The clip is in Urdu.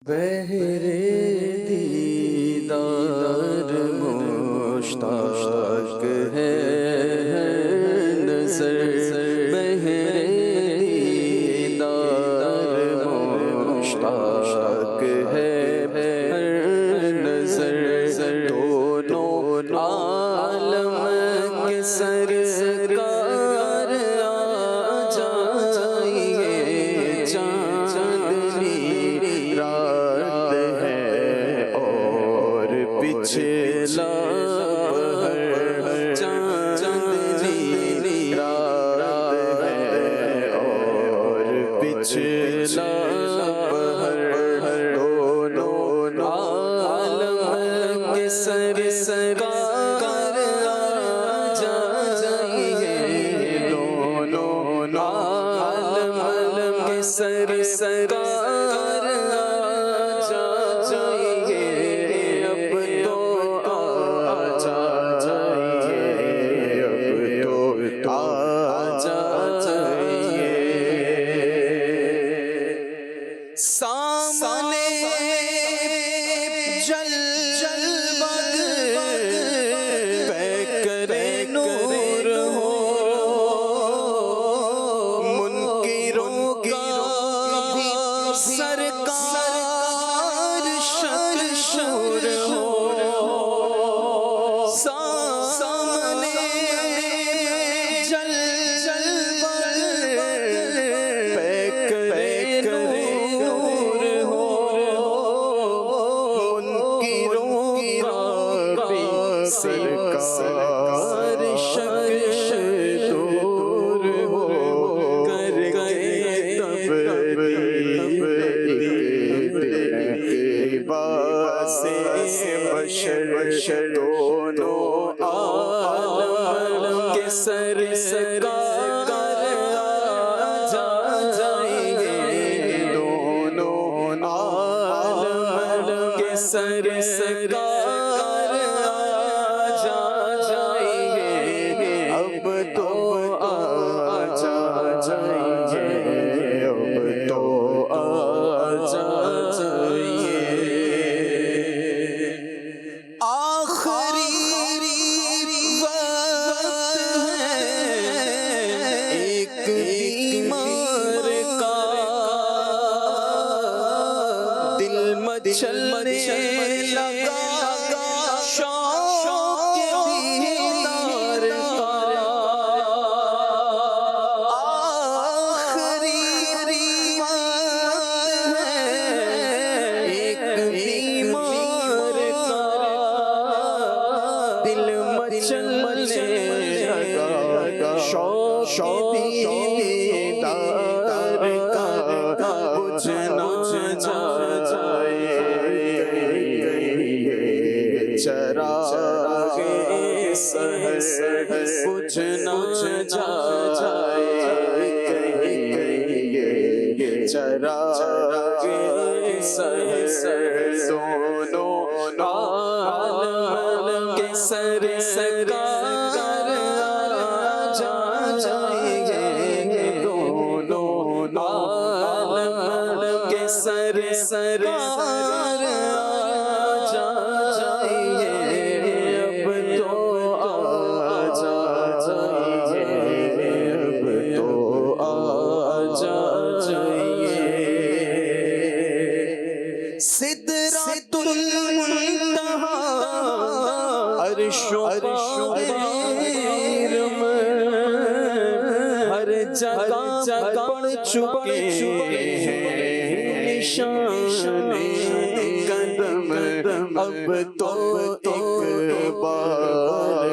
بہر دیدار مشتاق ہے نظر، بہر دیدار مشتاق ہے نظر، دونوں عالم کے سرکار آ جائیے، چاندنی رات ہے اور پچھلا پہر، چاندنی رات ہے اور پچھلا پہر، دونوں عالم کے سرکار آ جائیے، دونوں عالم کے سرکار آ جائیے، اب تو آ جائیے، اب تو آ جائیے، سامنے جل بگ پیکرِ نور ہو، منکروں کا بھی سرکار شور ہو، سامنے جل بگ پیکرِ نور ہو، منکروں کا بھی سرکار دور ہو، کر گئے لباس بشر، دونوں عالم کے سرکار آ جائیے، دونوں عالم کے سرکار آ جائیے، اب تو آ جائیے، اب تو آ جائیے، آخری وقت ہے ایک بیمار کا، دل مچلنے لگا شوق دیدار کا، آخری وقت ہے ایک بیمار کا، دل مچلنے لگا شوق دیدار کا، بجھنا چاہیے چراغ سحر، بجھنا چاہیے چراغ سحر، دونوں عالم کے سرکار آ جائیے، دونوں عالم کے سرکار آ جائیے، اب تو آ جائیے، اب تو آ جائیے، سدرۃ المنتہا عرش و طیر میں ہر جگہ پڑ چکے ہیں نشان قدم، اب تو ایک بار